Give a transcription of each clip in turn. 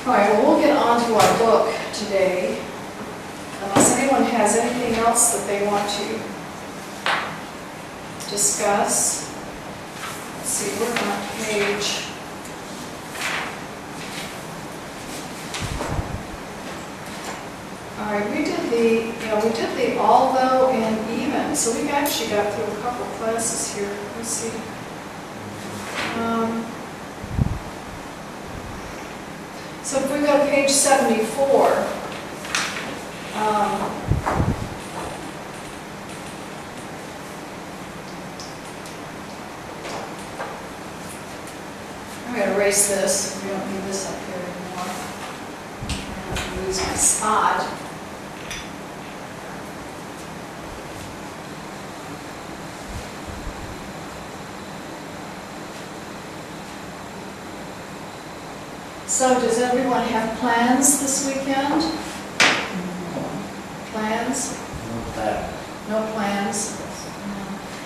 All right, well, we'll get on to our book today, unless anyone has anything else that they want to discuss. Let's see, we're on page... All right, we did the although and even, so we've actually got through a couple classes here. Let's see. So if we go to page 74, I'm going to erase this. We don't need this up here anymore. I'm going to use my spot. So does everyone have plans this weekend? Plans? No plans?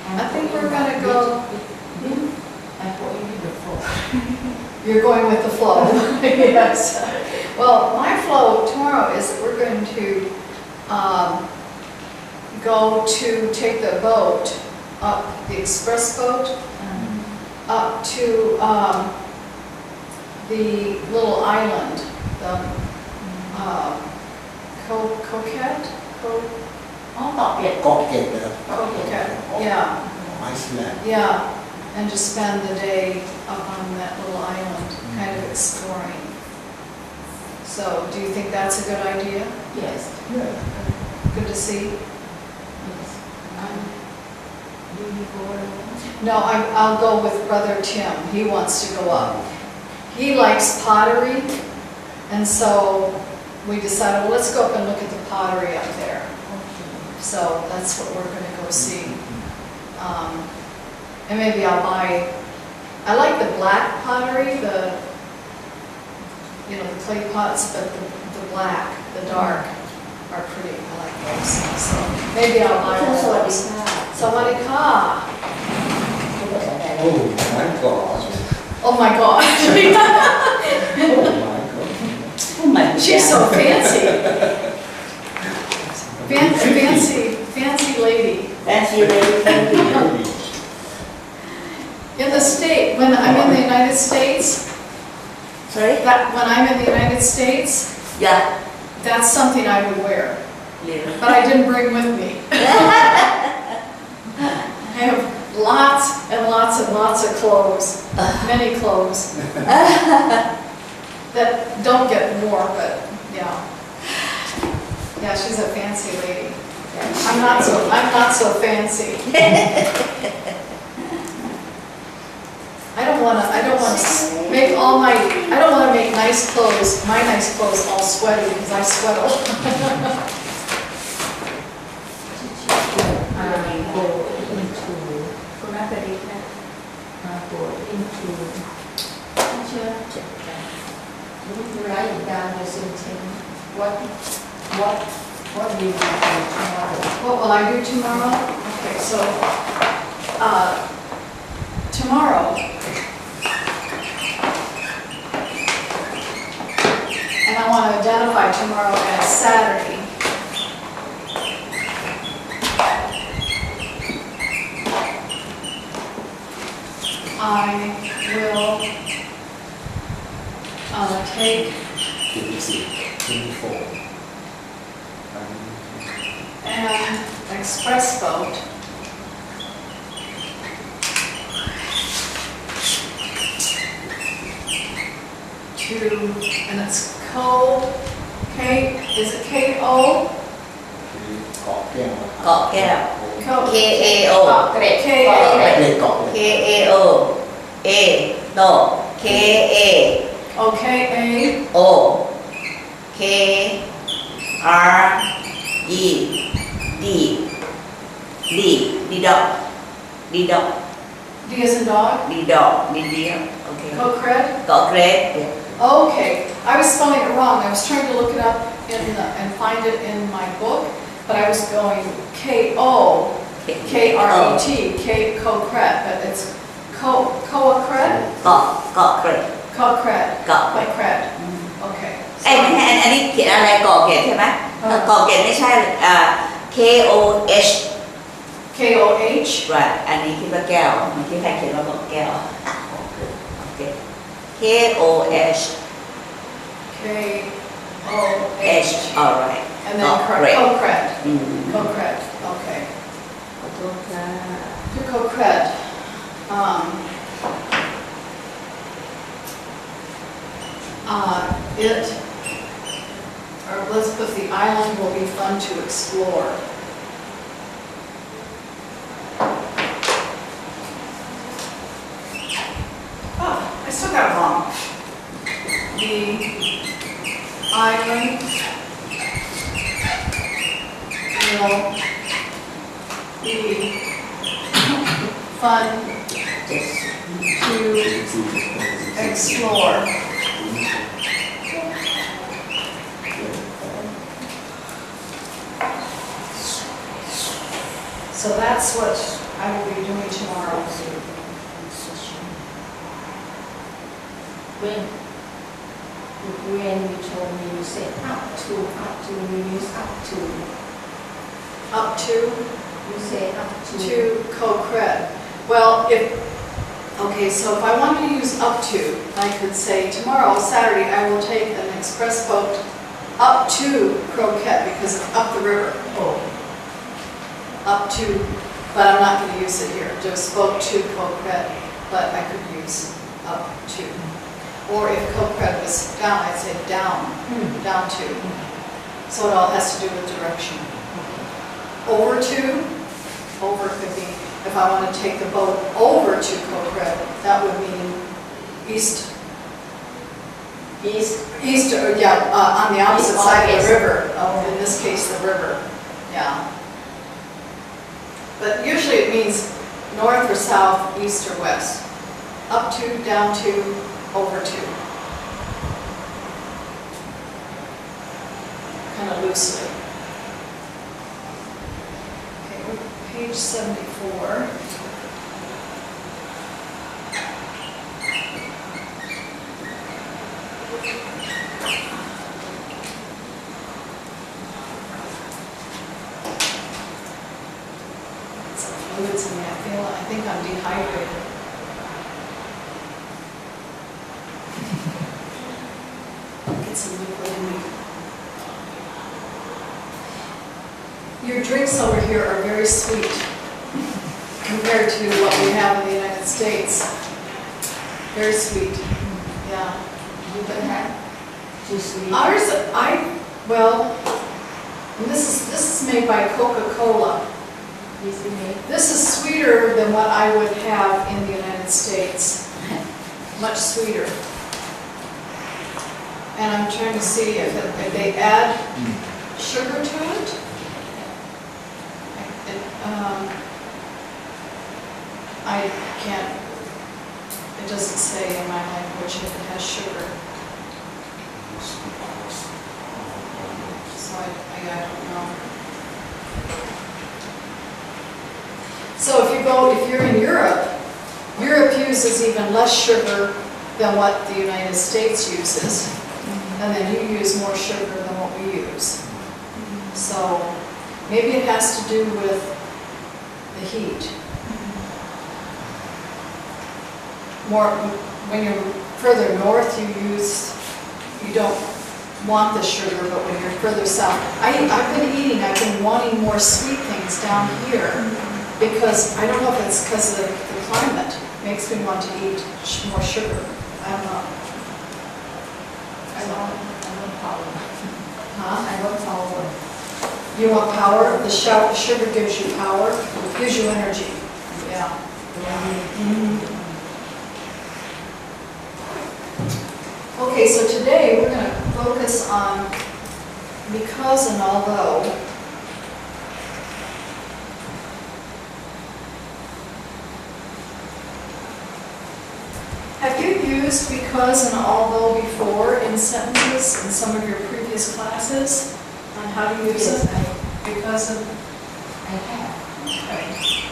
I think we're going to go... You're going with the flow. Yes. Well, my flow tomorrow is that we're going to go to take the boat up, the express boat, up to the little island, the Coquette? Coquette, yeah. Iceland. Yeah, and just spend the day up on that little island, kind of exploring. So, do you think that's a good idea? Yes. Good to see? Yes. Do you go alone? No, I'll go with Brother Tim. He wants to go up. He likes pottery, and so we decided, well, let's go up and look at the pottery up there. Okay. So that's what we're going to go see. And maybe I'll buy, I like the black pottery, the clay pots, but the black, the dark are pretty. I like those. So maybe I'll buy one of those. Sawadee-ka. Oh my God. Oh my God. Oh my God. She's so fancy. Fancy lady. Fancy lady. In the state, when I'm in the United States, Sorry? when I'm in the United States, Yeah. that's something I would wear. Little. But I didn't bring with me. I have lots and lots and lots of clothes, many clothes that don't get worn, but yeah. Yeah, she's a fancy lady. I'm not so fancy. I don't want to make nice clothes, my nice clothes all sweaty because I sweat a lot. Write down your sentence. What will you do tomorrow? What will I do tomorrow? Okay, so tomorrow, and I want to identify tomorrow as Saturday. I will take an express boat and it's is it K-O? Got K-A-O. K-A-O. A. No. K-A-O. K-R-E. D dog. D as in dog? D dog. Okay. Coquette? Got great. Okay, I was spelling it wrong. I was trying to look it up and find it in my book, but I was going K-O, K-R-E-T, Coquette, but it's Coquette? Got great. Coquette. Got great. Coquette. Okay. เอ้ยไม่ใช่อันนี้เขียนอะไรก่อเกตใช่ไหมก่อเกตไม่ใช่K O H KOH right อันนี้คิดว่าแก้วเมื่อกี้ใครเขียนว่าบอกแก้วโอเค K O H KOH alright and then CoCred อืม CoCred okay ขอโทษค่ะ to CoCred it or let's put the island will be fun to explore. Oh, I still got it wrong. The island will be fun to explore. So that's what I will be doing tomorrow. When you told me you said up to, you use up to. Up to You said up to. CoCred. Well, okay, so if I wanted to use up to, I could say tomorrow, Saturday, I will take an express boat up to Croquette because it's up the river. Up to, but I'm not going to use it here. Just boat to Croquette, but I could use up to. Or if Croquette was down, I'd say down, down to. So it all has to do with direction. Over to, over could be, if I want to take the boat over to Croquette, that would mean east, or on the opposite East, side of east. the river. In this case, the river, yeah. But usually it means north or south, east or west. Up to, down to, over to. Kind of loosely. Okay, we're page 74. Some fluids in me. I think I'm dehydrated. Get some liquid in me. Your drinks over here are very sweet compared to what we have in the United States. Very sweet. Yeah. You can have too sweet. Ours, well, and this is made by Coca-Cola. This is me. This is sweeter than what I would have in the United States. Much sweeter. And I'm trying to see if they add sugar to it. I can't, it doesn't say in my language if it has sugar. So I don't know. So if you're in Europe, Europe uses even less sugar than what the United States uses. And then you use more sugar than what we use. So maybe it has to do with the heat. More, when you're further north, you don't want the sugar, but when you're further south, I've been wanting more sweet things down here because I don't know if it's because of the climate. It makes me want to eat more sugar. I don't know. I want power. Huh? I want power. You want power? The sugar gives you power, gives you energy. Yeah. Okay, so today we're going to focus on because and although. Have you used because and although before in sentences in some of your previous classes on how to use Yes, it? Because of, I have. okay.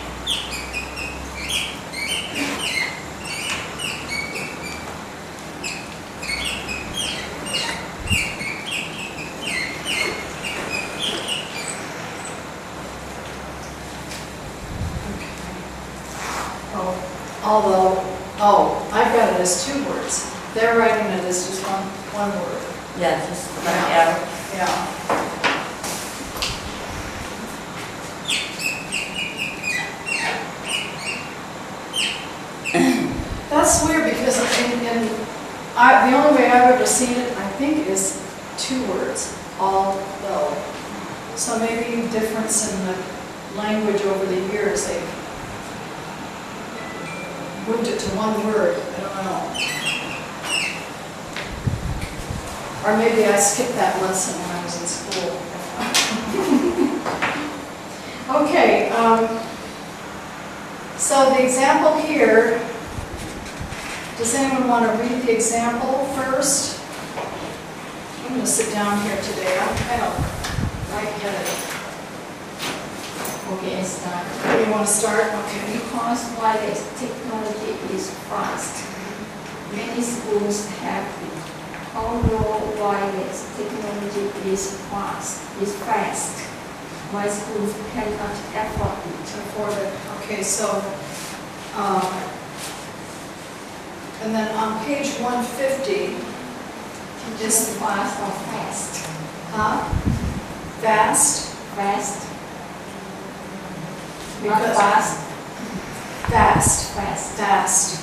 although, oh, I've got it as 2 words. They're writing it as just one word. Yeah, just one Yeah. L. Yeah. That's weird because the only way I've ever seen it, I think, is 2 words, although. So maybe difference in the language over the years, they moved it to 1 word, I don't know. Or maybe I skipped that lesson when I was in school. Okay, so the example here, does anyone want to read the example first? I'm going to sit down here today. I don't lightheaded. Okay, start. You want to start? Okay. Because wireless technology is fast, many schools have it. Although wireless technology is fast, my schools cannot afford it. Okay, so, and then on page 150, Just fast or fast? huh? Fast, Fast. Not Because- fast, fast, fast. fast.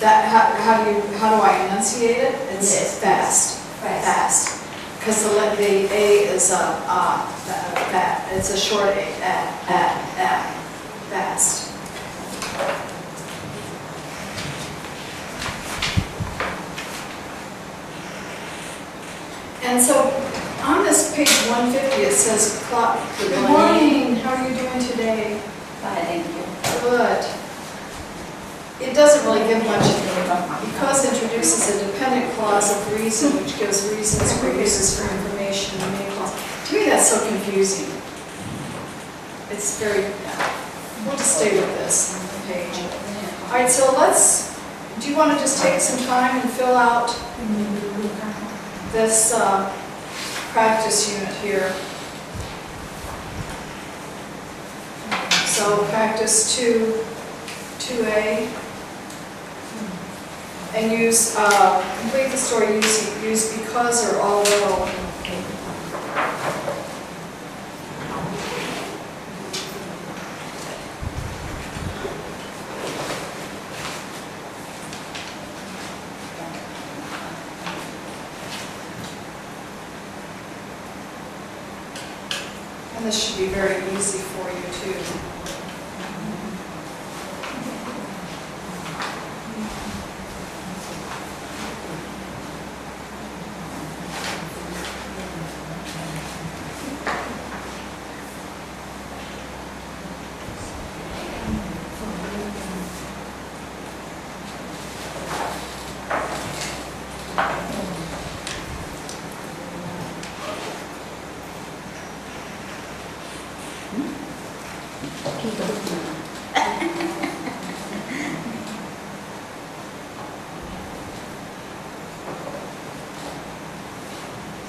That, how do I enunciate it? It's Yes. fast, Fast. fast. Because the A is it's a short A, fast. And so on this page 150, it says, good morning, how are you doing today? Fine, thank you. Good. It doesn't really give much, because it introduces a dependent clause of reason, which gives reasons for uses for information in the main clause. To me, that's so confusing. It's very, we'll just stay with this on the page. All right, so do you want to just take some time and fill out this practice unit here? So practice 2A, and use, complete the story, use because or although. And this should be very easy for you too.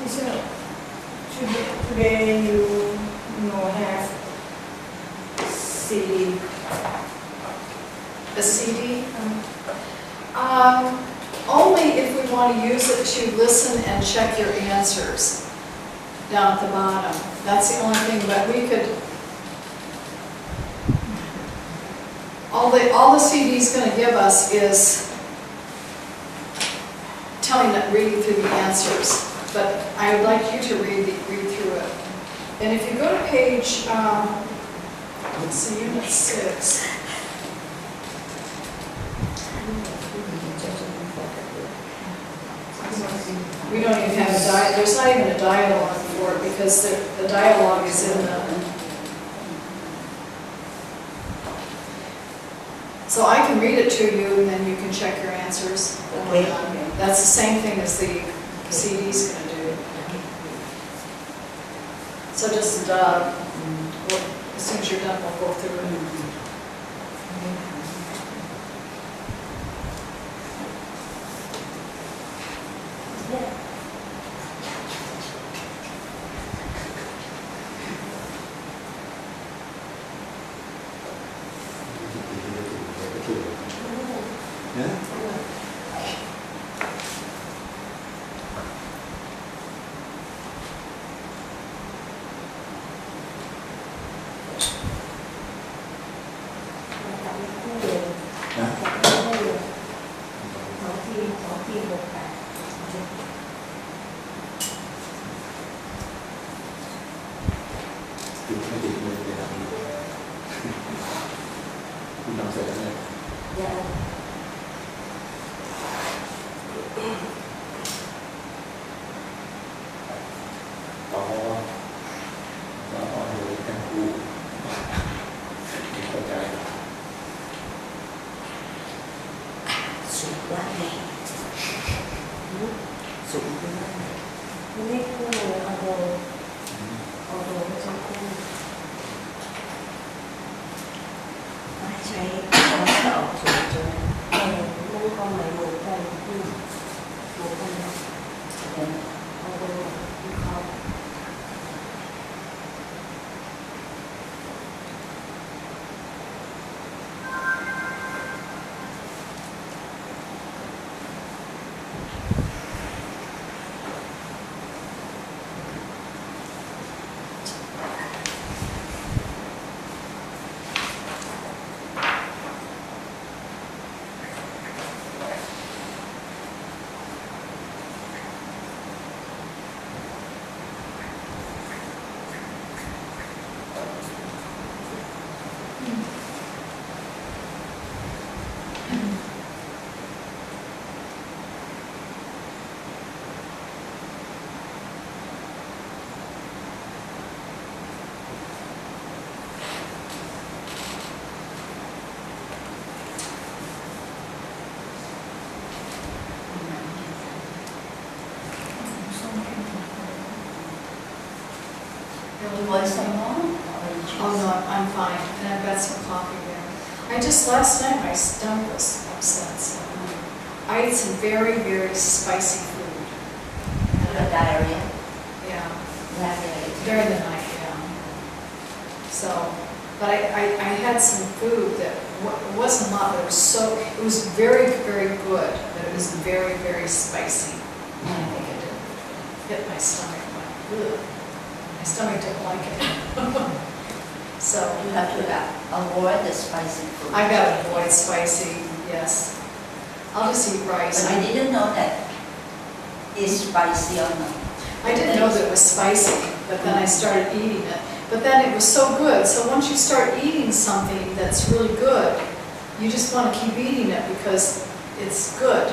So, today you have CD. A CD? Only if we want to use it to listen and check your answers down at the bottom. That's the only thing, but we could, all the CD's going to give us is reading through the answers, but I would like you to read through it. And if you go to page, let's see, Unit 6. We don't even have a there's not even a dialogue for it because the dialogue is in the... So I can read it to you and then you can check your answers. Okay. That's the same thing as the CD's going to do. So just, as soon as you're done, we'll go through it. วันนี้คู่เอาโดไม่ใช่คู่ ใช้ของเก่าถูกจน นั่นความหมายเหมือนกันที่เหมือนกันนะ เป็น เอาโดที่เขา You want some more? Oh, no, I'm fine, and I've got some coffee there. Last night my stomach was upset, so I ate some very, very spicy food. You have diarrhea? Yeah, You have diarrhea? during the night, yeah. So, but I had some food that wasn't a lot, but it was very, very good, but it was very, very spicy. And I think it hit my stomach, like, ugh. My stomach didn't like it. So You have to avoid the spicy food. I gotta avoid spicy, yes. I'll just eat rice. But I didn't know that it's spicy or not. I didn't know that it was spicy, but then I started eating it. But then it was so good, so once you start eating something that's really good, you just want to keep eating it because it's good.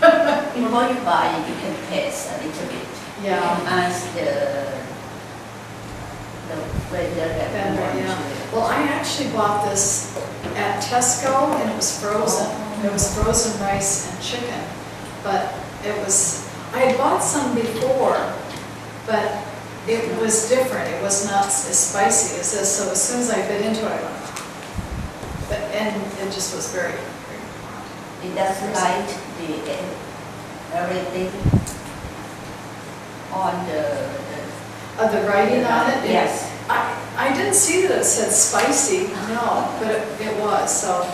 Before you buy it, you can taste a little bit. Yeah. And ask the vendor that you Vendor, want yeah. to. Well, I actually bought this at Tesco and it was frozen. It was frozen rice and chicken, but I had bought some before, but it was different. It was not as spicy as this, so as soon as I bit into it, I went, and it just was very, very hot. It doesn't like the everything on The writing on it? Yes. I didn't see that it said spicy, no, but it was, so.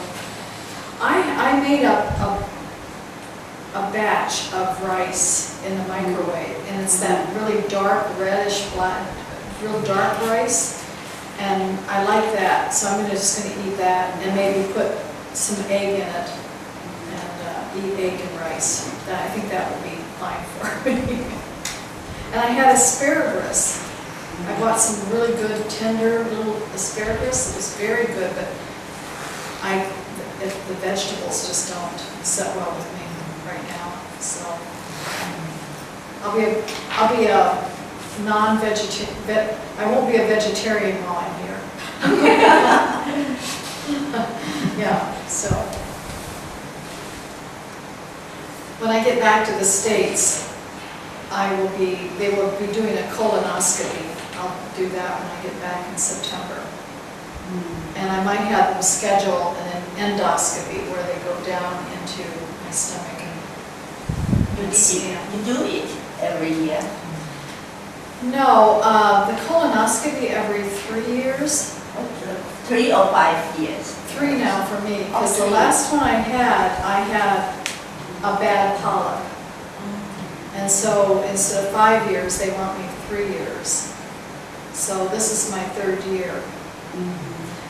I made a batch of rice in the microwave, and it's that really dark reddish black, real dark rice, and I like that, so I'm just gonna eat that, and maybe put some egg in it, and eat egg and rice. I think that would be fine for me. And I had asparagus. I bought some really good tender little asparagus. It was very good, but the vegetables just don't sit well with me right now. So I'll be a non-vegetarian. I won't be a vegetarian while I'm here. Yeah. So when I get back to the States, they will be doing a colonoscopy. I'll do that when I get back in September. And I might have them schedule an endoscopy where they go down into my stomach and scan. You do it every year? No, the colonoscopy every 3 years. 3 or 5 years? 3 now for me, because the Okay. last one I had a bad polyp. And so instead of 5 years, they want me 3 years. So this is my 3rd year.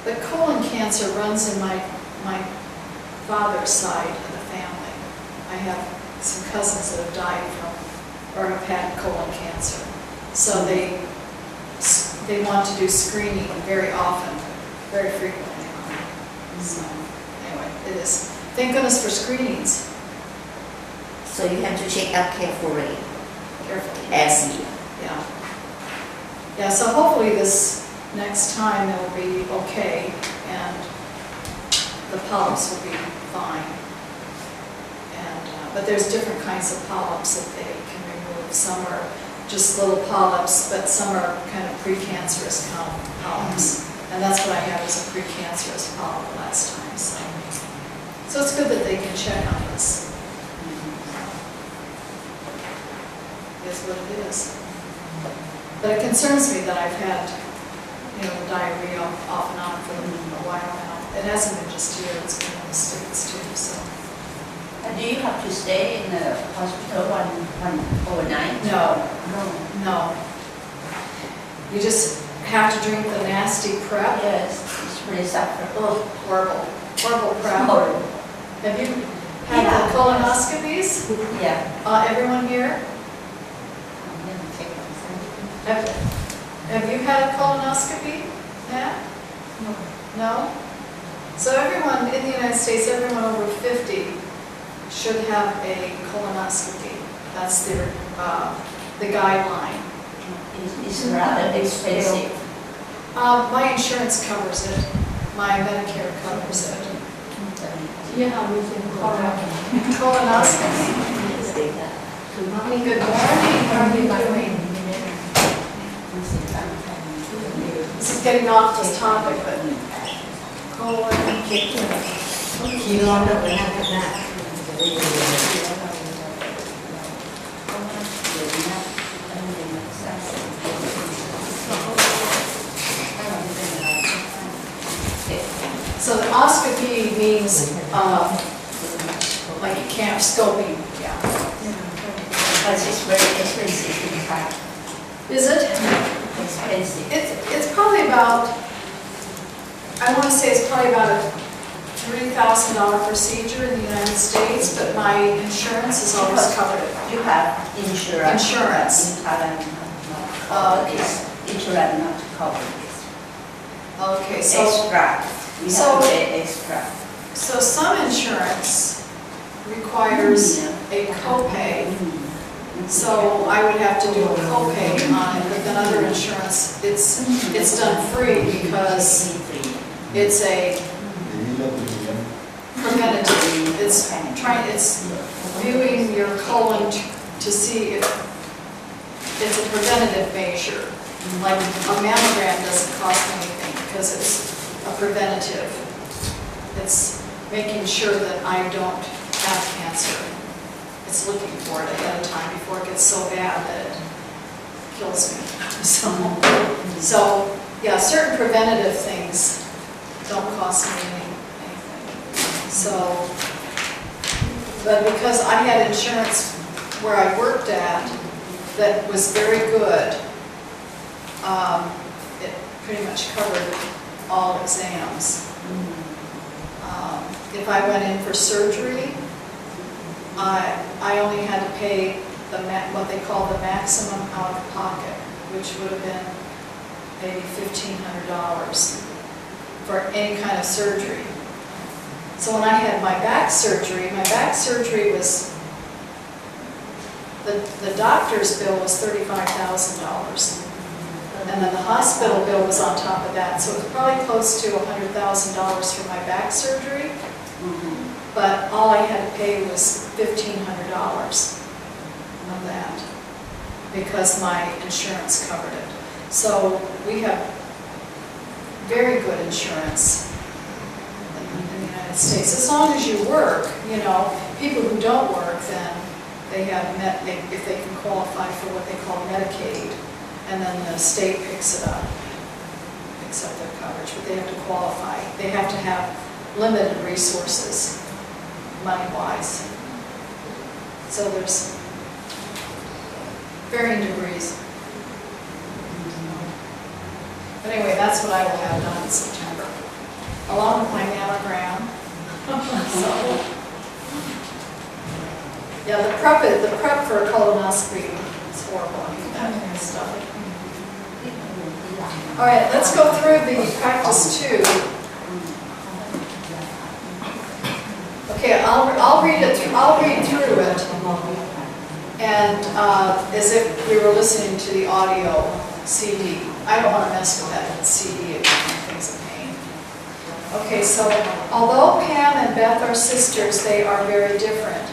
The colon cancer runs in my father's side of the family. I have some cousins that have died from, or have had colon cancer. So they want to do screening very often, very frequently. So anyway, it is. Thank goodness for screenings. So you have to check up carefully Carefully. every year. Yeah. Yeah, so hopefully this next time it will be okay and the polyps will be fine. And but there's different kinds of polyps that they can remove. Some are just little polyps, but some are kind of precancerous polyps. And that's what I had, was a precancerous polyp last time, so. So it's good that they can check on this. Is what it is. But it concerns me that I've had, diarrhea off and on for a while now. It hasn't been just here, it's been in the States too, so. Do you have to stay in the hospital one overnight? No, No. no. You just have to drink the nasty prep. Yes, it's pretty sufferable. Horrible, horrible prep. Horrible. Have you had Yeah. the colonoscopies? Yeah. Everyone here? I'm gonna take Have you had a colonoscopy? Yeah? No? So everyone in the United States, everyone over 50 should have a colonoscopy. That's the guideline. It's rather expensive. My insurance covers it. My Medicare covers it. Yeah, we can Colonoscopy. Good morning. How are you doing? This is getting off this topic, but colon. ขี่ร้อนแล้วไปนั่งข้างหน้าจะได้ยิน So the oscopy means, like a camp scoping, yeah. But it's very expensive in fact. Is it? Expensive. It's probably about, I want to say it's probably about a $3,000 procedure in the United States, but my insurance has always covered it. You have insurance. Insurance. In Thailand, not covered this. Insurance not covered this. Okay, so, Extra. You have so- to pay extra. so some insurance requires a copay. So I would have to do a copay on it, but then other insurance, it's done free because it's a preventative. It's viewing your colon to see if it's a preventative measure. Like a mammogram doesn't cost anything because it's a preventative. It's making sure that I don't have cancer. It's looking for it ahead of time before it gets so bad that it kills me. So yeah, certain preventative things don't cost me anything. So, but because I had insurance where I worked at that was very good, it pretty much covered all exams. If I went in for surgery, I only had to pay what they call the maximum out of pocket, which would have been maybe $1,500 for any kind of surgery. So when I had my back surgery was, the doctor's bill was $35,000. And then the hospital bill was on top of that, so it was probably close to $100,000 for my back surgery. But all I had to pay was $1,500 of that, because my insurance covered it. So we have very good insurance in the United States, as long as you work. People who don't work, then they have, if they can qualify for what they call Medicaid, and then the state picks up their coverage, but they have to qualify. They have to have limited resources, money-wise. So there's varying degrees. But anyway, that's what I will have done in September, along with my mammogram. So, yeah, the prep for a colonoscopy is horrible. I mean, that kind of stuff. All right, let's go through the practice 2. Okay, I'll read it. I'll read through it, and as if we were listening to the audio CD. I don't want to mess with that CD. It things a pain. Okay, so although Pam and Beth are sisters, they are very different.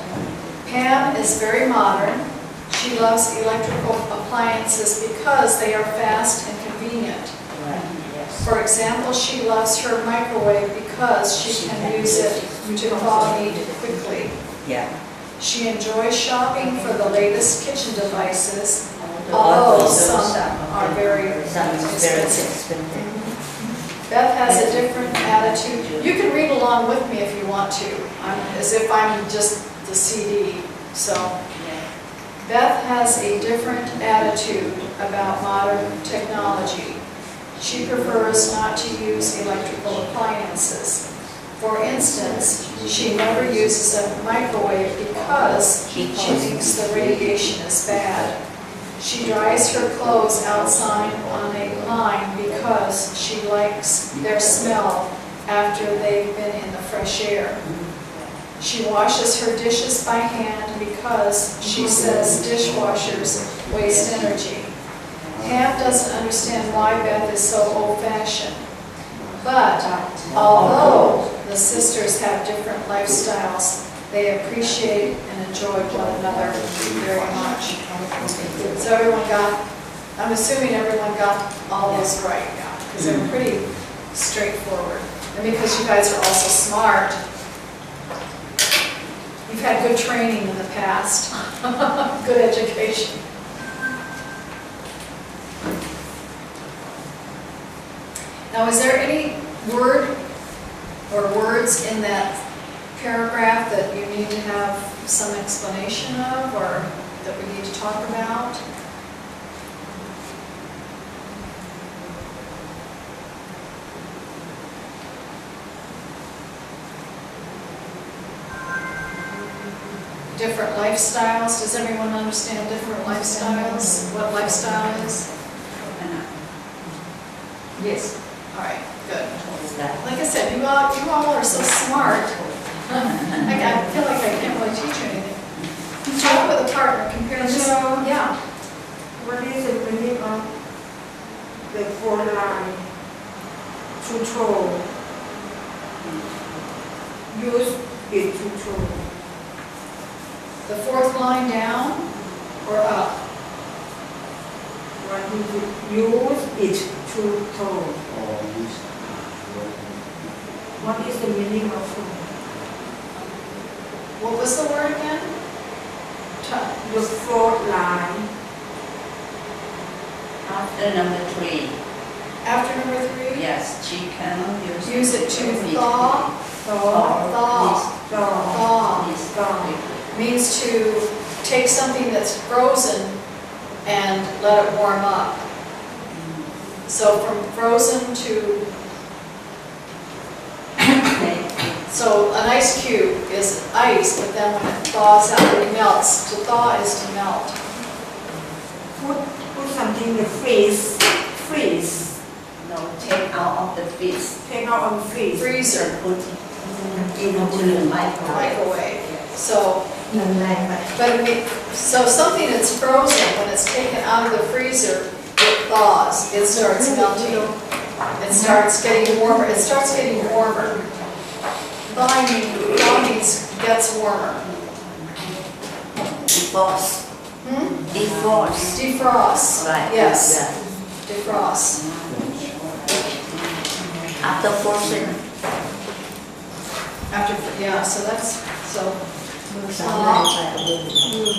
Pam is very modern. She She loves electrical appliances because they are fast and convenient. Right, yes. For example, she loves her microwave because she can use it to thaw meat quickly. Yeah. She enjoys shopping for the latest kitchen devices, although some are very Some is very expensive. expensive. Beth has a different attitude. You can read along with me if you want to, as if I'm just the CD. So Beth has a different attitude about modern technology. She prefers not to use electrical appliances. For instance, she never uses a microwave because she thinks the radiation is bad. She dries her clothes outside on a line because she likes their smell after they've been in the fresh air. She washes her dishes by hand because she says dishwashers waste energy. Pam doesn't understand why Beth is so old-fashioned. But although the sisters have different lifestyles, they appreciate and enjoy one another very much. So everyone got, I'm assuming everyone got all those right now, because they're pretty straightforward. And because you guys are also smart, you've had good training in the past, good education. Now, is there any word or words in that paragraph that you need to have some explanation of, or that we need to talk about? Different lifestyles. Does everyone understand different lifestyles? What lifestyle is? Yes. All right, good. Like I said, you all are so smart. I feel like I can't really teach you anything. Talk with a partner, compare this. So- Yeah. What is the meaning of the fourth line? To throw. Use it to throw. The fourth line down or up? What is it? Use it to throw. What is the meaning of throw? What was the word again? The fourth line. After number 3, After number 3? yes, she can Use it to thaw. Thaw. Thaw. Thaw. Thaw. Thaw. Means to take something that's frozen and let it warm up. So from frozen to, so an ice cube is ice, but then when it thaws out, it melts. To thaw is to melt. Put something in the freeze. Freeze. No, take out of the freeze. Take out of freeze. Freezer, Put into the microwave. microwave. So, นั่นแรงไหม but so something that's frozen, when it's taken out of the freezer, it thaws. It starts melting. It starts getting warmer. It starts getting warmer. Thaw means gets warmer. Defrost. Defrost. Defrost. Right. Yes. Yeah. Defrost. After frozen. After, yeah, so that's, so มือสามแรงไปเอามือ